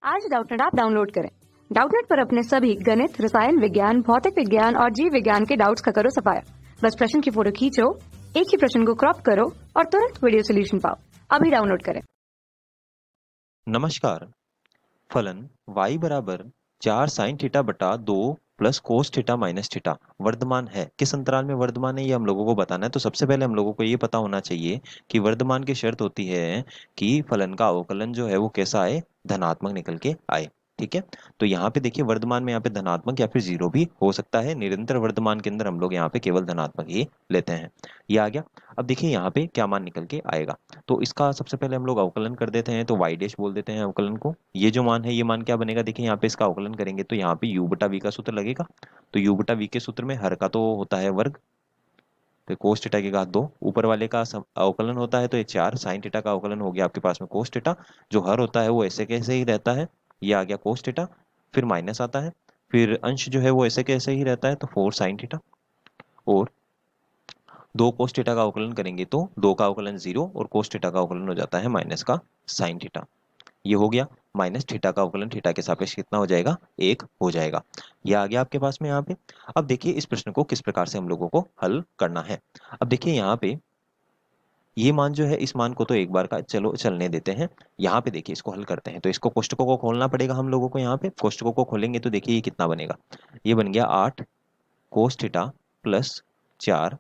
आज Doubtnut app download करें। Doubtnut पर अपने सभी गणित, रसायन विज्ञान, भौतिक विज्ञान और जीव विज्ञान के डाउट्स का करो सफाया। बस प्रश्न की फोटो खींचो, एक ही प्रश्न को क्रॉप करो और तुरंत वीडियो सोल्यूशन पाओ। अभी डाउनलोड करें। नमस्कार। फलन y बराबर 4 साइन थीटा बटा 2 plus cos theta minus theta वर्धमान है। किस अंतराल में वर्धमान है ये हम लोगों को बताना है। तो सबसे पहले हम लोगों को ये पता होना चाहिए कि वर्धमान की शर्त होती है कि फलन का अवकलन जो है वो कैसा आए, धनात्मक निकल के आए। ठीक है, तो यहाँ पे देखिए वर्धमान में यहाँ पे धनात्मक या फिर जीरो भी हो सकता है। निरंतर वर्धमान के अंदर हम लोग यहाँ पे केवल धनात्मक ही लेते हैं। ये आ गया। अब देखिए यहाँ पे क्या मान निकल के आएगा। तो इसका सबसे पहले हम लोग अवकलन कर देते हैं। तो वाई डैश बोल देते हैं अवकलन को। ये जो मान है ये मान क्या बनेगा, देखिए यहाँ पे इसका अवकलन करेंगे तो यहाँ पे u बटा v का सूत्र लगेगा। तो u बटा v के सूत्र में हर का तो होता है वर्ग, तो कोस थीटा की घात 2, ऊपर वाले का अवकलन होता है तो ये 4 साइन थीटा का अवकलन हो गया आपके पास में कोस थीटा। जो हर होता है वो ऐसे कैसे ही रहता है, ये आ गया कोस थीटा, फिर माइनस आता है, फिर अंश जो है वो ऐसे कैसे ही रहता है तो 4 साइन थीटा, और 2 कोस थीटा का अवकलन करेंगे तो 2 का अवकलन 0 और कोस थीटा का अवकलन हो जाता है माइनस का साइन थीटा। ये हो गया। माइनस थीटा का अवकलन थीटा के सापेक्ष कितना हो जाएगा, 1 हो जाएगा। ये आ गया आपके पास में यहाँ पे। अब देखिए इस प्रश्न को किस प्रकार से हम लोगों को हल करना है। अब देखिए यहाँ पे ये मान जो है, इस मान को तो एक बार का चलो चलने देते हैं। यहाँ पे देखिए इसको हल करते हैं तो इसको कोष्टकों को खोलना पड़ेगा हम लोगों को। यहाँ पे कोष्टकों को खोलेंगे तो देखिए ये कितना बनेगा, ये बन गया 8 कोस थीटा प्लस 4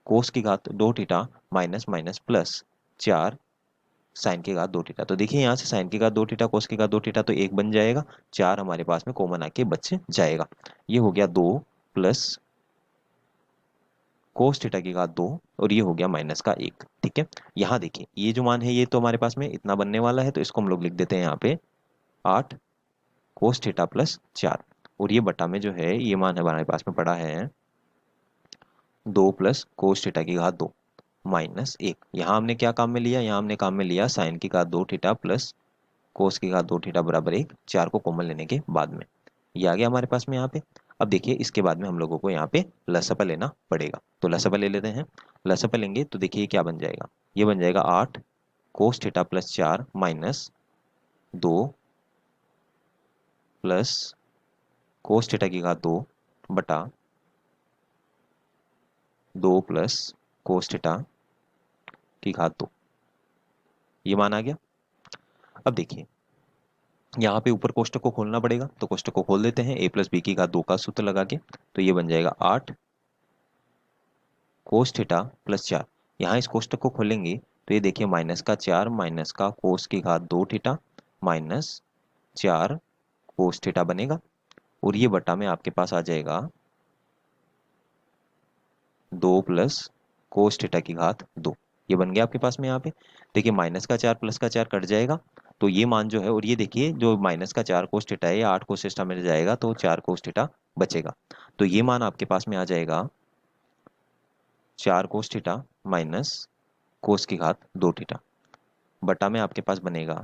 कोस की घात 2 theta minus minus plus 4 sine की घात 2 थीटा। तो देखिए यहाँ से साइन की घात 2 थीटा कोस की घात 2 थीटा तो 1 बन जाएगा, 4 हमारे पास में कॉमन आके बच जाएगा। ये हो गया 2 प्लस कोस थीटा की घात 2 और ये हो गया माइनस का 1। ठीक है, यहाँ देखिए ये जो मान है ये तो हमारे पास में इतना बनने वाला है, तो इसको हम लोग लिख देते हैं यहाँ पे 8 कोस थीटा प्लस 4, और ये बटा में जो है ये मान हमारे पास में पड़ा है 2 प्लस कोस थीटा की घात 2 माइनस 1। यहाँ हमने क्या काम में लिया, यहाँ हमने काम में लिया साइन की घात 2 थीटा प्लस कोस की घात 2 थीटा बराबर 1, 4 को कॉमन लेने के बाद में ये आ गया हमारे पास में यहाँ पे। अब देखिए इसके बाद में हम लोगों को यहाँ पे लसपा लेना पड़ेगा, तो लसपा ले लेते हैं। लसपा लेंगे तो देखिए क्या बन जाएगा, ये बन जाएगा 8 cos theta plus 4 minus 2 plus cos theta की घात 2 बटा 2 प्लस कोस थीटा की घात 2। ये मान आ गया। अब देखिए यहाँ पे ऊपर कोष्टक को खोलना पड़ेगा, तो कोष्टक को खोल देते हैं, a प्लस बी की घात 2 का सूत्र लगा के। तो ये बन जाएगा 8 कोस थीटा प्लस 4। यहाँ इस कोष्टक को खोलेंगे तो ये देखिए माइनस का 4 माइनस का कोस की घात 2 थीटा माइनस 4 कोस थीटा बनेगा, और ये बटा में आपके पास आ जाएगा 2 प्लस कोस थीटा की घात 2। ये बन गया आपके पास में। यहाँ पे देखिए माइनस का 4 प्लस का 4 कट जाएगा, तो ये मान जो है, और ये देखिए जो माइनस का 4 कोस थीटा है ये 8 कोस थीटा मिल जाएगा, तो 4 कोस थीटा बचेगा। तो ये मान आपके पास में आ जाएगा 4 कोस थीटा माइनस कोस की घात 2 थीटा बटा में आपके पास बनेगा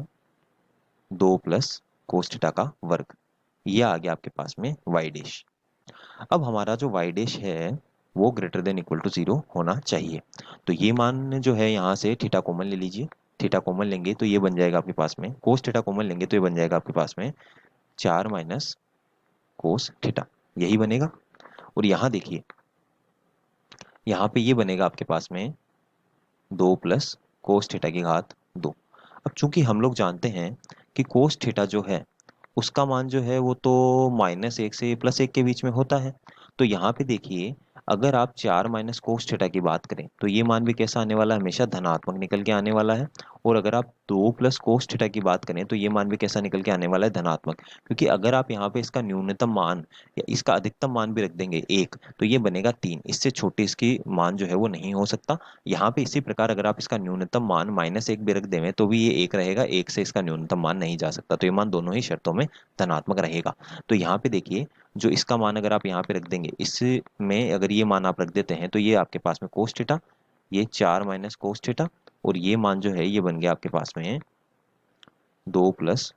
2 प्लस कोस थीटा का वर्ग। ये आ गया आपके पास में वाई डैश। अब हमारा जो वाई डैश है वो ग्रेटर देन इक्वल टू 0 होना चाहिए। तो ये मान जो है यहाँ से थीटा कॉमन ले लीजिए, थीटा कॉमन लेंगे तो ये बन जाएगा आपके पास में, कोस थीटा कॉमन लेंगे तो ये बन जाएगा आपके पास में 4 माइनस कोस थीटा, यही बनेगा। और यहाँ देखिए यहाँ पे ये बनेगा आपके पास में 2 प्लस कोस थीटा की घात 2। अब चूंकि हम लोग जानते हैं कि कोस थीटा जो है उसका मान जो है वो तो -1 से +1 के बीच में होता है। तो यहाँ पे देखिए अगर आप 4 माइनस कोस थीटा की बात करें तो ये मान भी कैसा आने वाला है, हमेशा धनात्मक निकल के आने वाला है। और अगर आप 2 प्लस कोस थीटा की बात करें तो ये मान भी कैसा निकल के आने वाला है, धनात्मक। क्योंकि अगर आप यहाँ पे इसका न्यूनतम मान या इसका अधिकतम मान भी रख देंगे 1 तो ये बनेगा 3, इससे छोटी इसकी मान जो है वो नहीं हो सकता। यहाँ पे इसी प्रकार अगर आप इसका न्यूनतम मान -1 भी रख देवें तो भी ये 1 रहेगा, 1 से इसका न्यूनतम मान नहीं जा सकता, तो ये मान दोनों ही शर्तों में धनात्मक रहेगा। तो यहाँ पे देखिए जो इसका मान अगर आप यहाँ पे रख देंगे, इसमें अगर ये मान आप रख देते हैं तो ये आपके पास में कोस थीटा, ये 4 माइनस कोस थीटा, और ये मान जो है ये बन गया आपके पास में 2 प्लस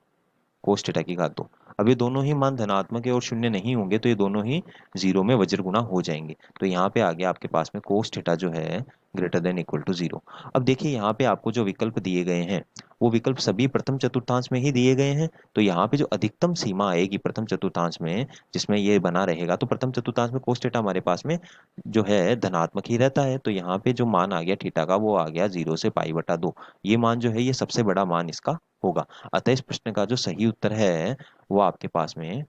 कोस थीटा की घात 2। अब ये दोनों ही मान धनात्मक है और शून्य नहीं होंगे तो ये दोनों ही 0 में वज्र गुणा हो जाएंगे। तो यहाँ पे आ गया आपके पास में कोस थीटा जो है ग्रेटर देन इक्वल टू 0। अब देखिए यहाँ पे आपको जो विकल्प दिए गए हैं वो विकल्प सभी प्रथम चतुर्थांश में ही दिए गए हैं। तो यहाँ पे जो अधिकतम सीमा आएगी प्रथम चतुर्थांश में जिसमें ये बना रहेगा, तो प्रथम चतुर्थांश में कोस थीटा हमारे पास में जो है धनात्मक ही रहता है। तो यहाँ पे जो मान आ गया थीटा का वो आ गया 0 से π/2। ये मान जो है ये सबसे बड़ा मान इसका होगा। अतः इस प्रश्न का जो सही उत्तर है वो आपके पास में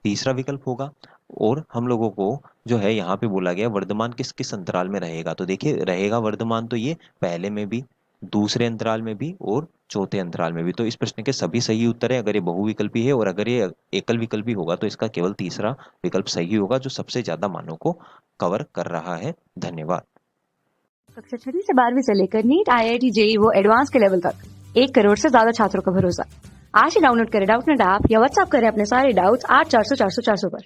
तीसरा विकल्प होगा। और हम लोगों को जो है यहाँ पे बोला गया वर्धमान किस किस अंतराल में रहेगा, तो देखिए रहेगा वर्धमान तो ये पहले में भी, दूसरे अंतराल में भी और चौथे अंतराल में भी। तो इस प्रश्न के सभी सही उत्तर है अगर ये बहुविकल्पी है, और अगर ये एकल विकल्पी होगा तो इसका केवल तीसरा विकल्प सही होगा जो सबसे ज्यादा मानों को कवर कर रहा है। धन्यवाद। कक्षा 6वीं से 12वीं से लेकर नीट, IIT, JEE वो एडवांस के लेवल तक 1 करोड़ से ज्यादा छात्रों का भरोसा। आज ही डाउनलोड करें डाउटनेट ऐप या व्हाट्सएप करें अपने सारे डाउट्स 8400 400 400 पर।